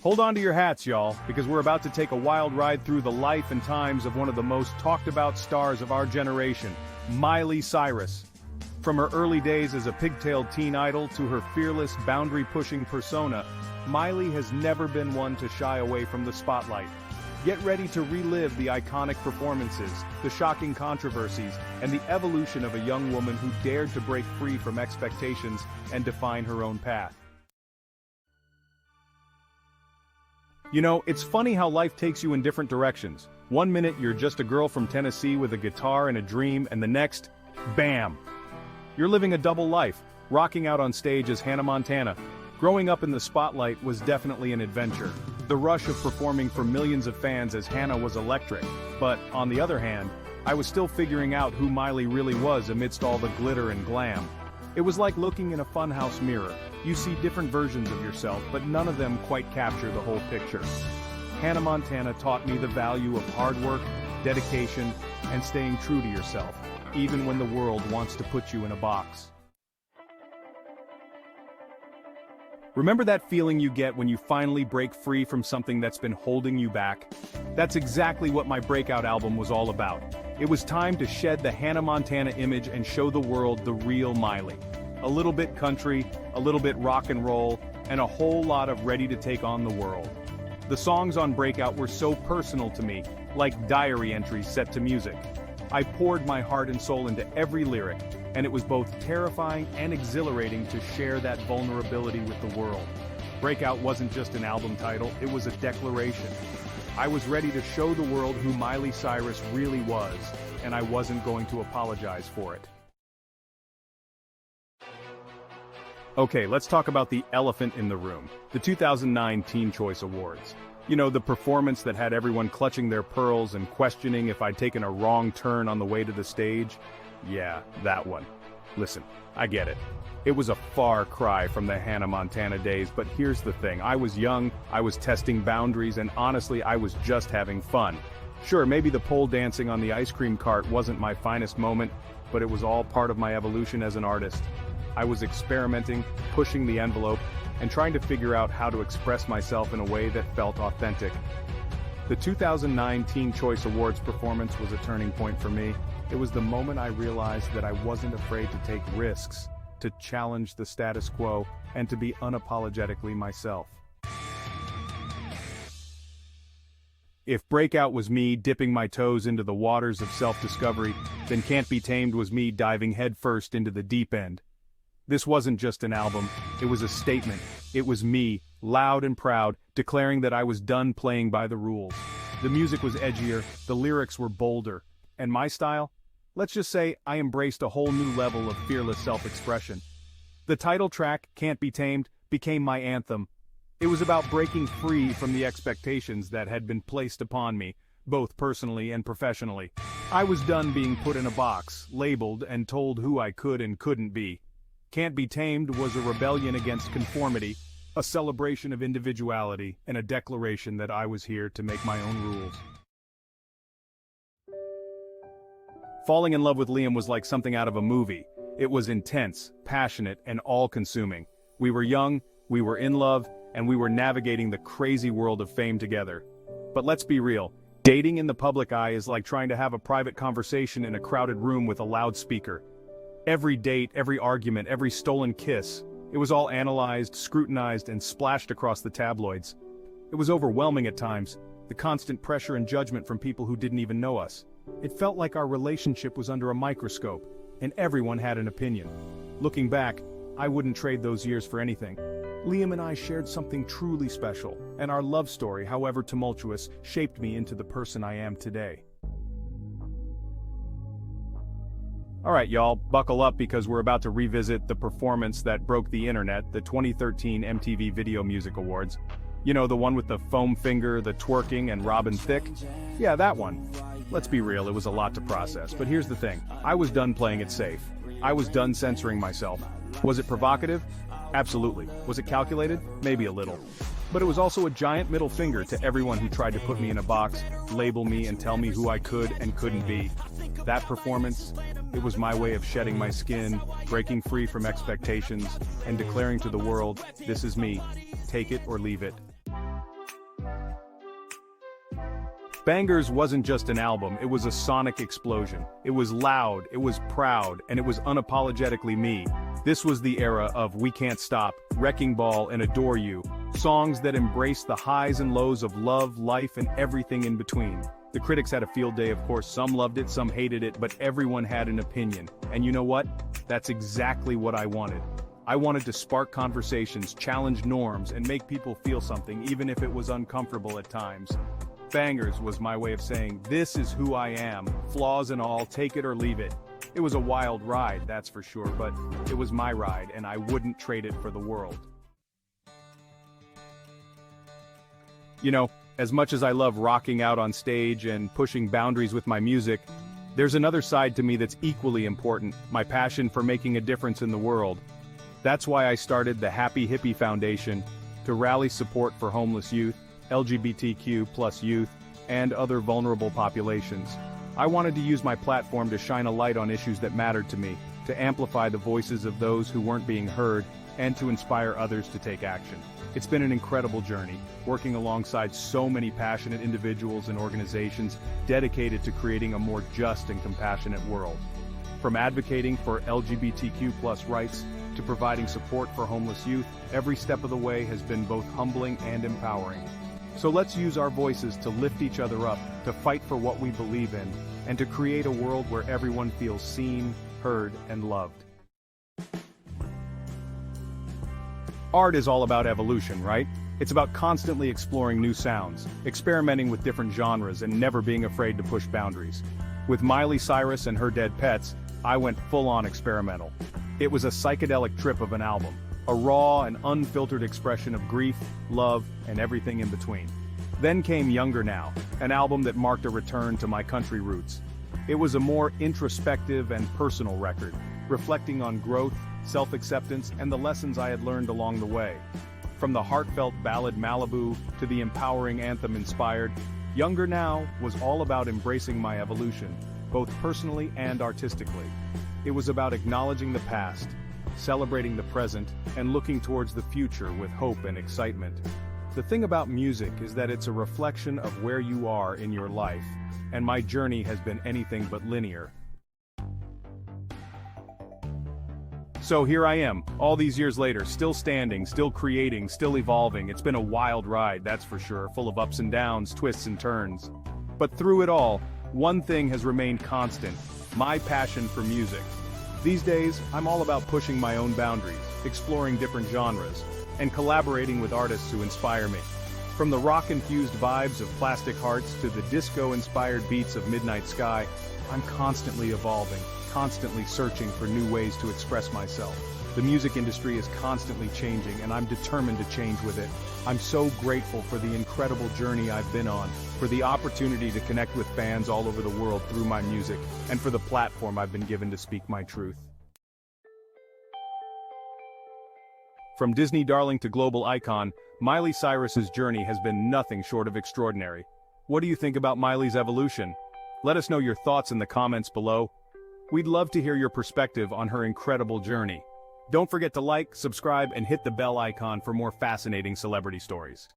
Hold on to your hats, y'all, because we're about to take a wild ride through the life and times of one of the most talked-about stars of our generation, Miley Cyrus. From her early days as a pigtailed teen idol to her fearless, boundary-pushing persona, Miley has never been one to shy away from the spotlight. Get ready to relive the iconic performances, the shocking controversies, and the evolution of a young woman who dared to break free from expectations and define her own path. You know, it's funny how life takes you in different directions. One minute you're just a girl from Tennessee with a guitar and a dream, and the next, bam! You're living a double life, rocking out on stage as Hannah Montana. Growing up in the spotlight was definitely an adventure. The rush of performing for millions of fans as Hannah was electric, but, on the other hand, I was still figuring out who Miley really was amidst all the glitter and glam. It was like looking in a funhouse mirror. You see different versions of yourself, but none of them quite capture the whole picture. Hannah Montana taught me the value of hard work, dedication, and staying true to yourself, even when the world wants to put you in a box. Remember that feeling you get when you finally break free from something that's been holding you back? That's exactly what my Breakout album was all about. It was time to shed the Hannah Montana image and show the world the real Miley. A little bit country, a little bit rock and roll, and a whole lot of ready to take on the world. The songs on Breakout were so personal to me, like diary entries set to music. I poured my heart and soul into every lyric, and it was both terrifying and exhilarating to share that vulnerability with the world. Breakout wasn't just an album title, it was a declaration. I was ready to show the world who Miley Cyrus really was, and I wasn't going to apologize for it. Okay, let's talk about the elephant in the room, the 2009 Teen Choice Awards. You know, the performance that had everyone clutching their pearls and questioning if I'd taken a wrong turn on the way to the stage? Yeah, that one. Listen, I get it. It was a far cry from the Hannah Montana days, but here's the thing. I was young, I was testing boundaries, and honestly, I was just having fun. Sure, maybe the pole dancing on the ice cream cart wasn't my finest moment, but it was all part of my evolution as an artist. I was experimenting, pushing the envelope, and trying to figure out how to express myself in a way that felt authentic. The 2009 Teen Choice Awards performance was a turning point for me. It was the moment I realized that I wasn't afraid to take risks, to challenge the status quo, and to be unapologetically myself. If Breakout was me dipping my toes into the waters of self-discovery, then Can't Be Tamed was me diving headfirst into the deep end. This wasn't just an album, it was a statement. It was me, loud and proud, declaring that I was done playing by the rules. The music was edgier, the lyrics were bolder, and my style? Let's just say I embraced a whole new level of fearless self-expression. The title track, Can't Be Tamed, became my anthem. It was about breaking free from the expectations that had been placed upon me, both personally and professionally. I was done being put in a box, labeled, and told who I could and couldn't be. Can't Be Tamed was a rebellion against conformity, a celebration of individuality, and a declaration that I was here to make my own rules. Falling in love with Liam was like something out of a movie. It was intense, passionate, and all-consuming. We were young, we were in love, and we were navigating the crazy world of fame together. But let's be real, dating in the public eye is like trying to have a private conversation in a crowded room with a loudspeaker. Every date, every argument, every stolen kiss, it was all analyzed, scrutinized, and splashed across the tabloids. It was overwhelming at times, the constant pressure and judgment from people who didn't even know us. It felt like our relationship was under a microscope, and everyone had an opinion. Looking back, I wouldn't trade those years for anything. Liam and I shared something truly special, and our love story, however tumultuous, shaped me into the person I am today. Alright y'all, buckle up because we're about to revisit the performance that broke the internet, the 2013 MTV Video Music Awards. You know, the one with the foam finger, the twerking, and Robin Thicke? Yeah, that one. Let's be real, it was a lot to process, but here's the thing. I was done playing it safe. I was done censoring myself. Was it provocative? Absolutely. Was it calculated? Maybe a little. But it was also a giant middle finger to everyone who tried to put me in a box, label me, and tell me who I could and couldn't be. That performance, it was my way of shedding my skin, breaking free from expectations, and declaring to the world, this is me. Take it or leave it. Bangers wasn't just an album, it was a sonic explosion. It was loud, it was proud, and it was unapologetically me. This was the era of We Can't Stop, Wrecking Ball, and Adore You, songs that embraced the highs and lows of love, life, and everything in between. The critics had a field day, of course. Some loved it, some hated it, but everyone had an opinion. And you know what? That's exactly what I wanted. I wanted to spark conversations, challenge norms, and make people feel something, even if it was uncomfortable at times. Bangers was my way of saying, this is who I am, flaws and all, take it or leave it. It was a wild ride, that's for sure, but it was my ride, and I wouldn't trade it for the world. You know, as much as I love rocking out on stage and pushing boundaries with my music, there's another side to me that's equally important, my passion for making a difference in the world. That's why I started the Happy Hippie Foundation, to rally support for homeless youth, LGBTQ+ youth, and other vulnerable populations. I wanted to use my platform to shine a light on issues that mattered to me, to amplify the voices of those who weren't being heard, and to inspire others to take action. It's been an incredible journey, working alongside so many passionate individuals and organizations dedicated to creating a more just and compassionate world. From advocating for LGBTQ+ rights to providing support for homeless youth, every step of the way has been both humbling and empowering. So let's use our voices to lift each other up, to fight for what we believe in, and to create a world where everyone feels seen, heard, and loved. Art is all about evolution, right? It's about constantly exploring new sounds, experimenting with different genres, and never being afraid to push boundaries. With Miley Cyrus and Her Dead Pets, I went full-on experimental. It was a psychedelic trip of an album, a raw and unfiltered expression of grief, love, and everything in between. Then came Younger Now, an album that marked a return to my country roots. It was a more introspective and personal record, reflecting on growth, self-acceptance, and the lessons I had learned along the way. From the heartfelt ballad Malibu to the empowering anthem Inspired, Younger Now was all about embracing my evolution, both personally and artistically. It was about acknowledging the past, celebrating the present, and looking towards the future with hope and excitement. The thing about music is that it's a reflection of where you are in your life, and my journey has been anything but linear. So here I am, all these years later, still standing, still creating, still evolving. It's been a wild ride, that's for sure, full of ups and downs, twists and turns. But through it all, one thing has remained constant: my passion for music. These days, I'm all about pushing my own boundaries, exploring different genres, and collaborating with artists who inspire me. From the rock-infused vibes of Plastic Hearts to the disco-inspired beats of Midnight Sky, I'm constantly evolving, constantly searching for new ways to express myself. The music industry is constantly changing, and I'm determined to change with it. I'm so grateful for the incredible journey I've been on, for the opportunity to connect with fans all over the world through my music, and for the platform I've been given to speak my truth. From Disney darling to global icon, Miley Cyrus's journey has been nothing short of extraordinary. What do you think about Miley's evolution? Let us know your thoughts in the comments below. We'd love to hear your perspective on her incredible journey. Don't forget to like, subscribe, and hit the bell icon for more fascinating celebrity stories.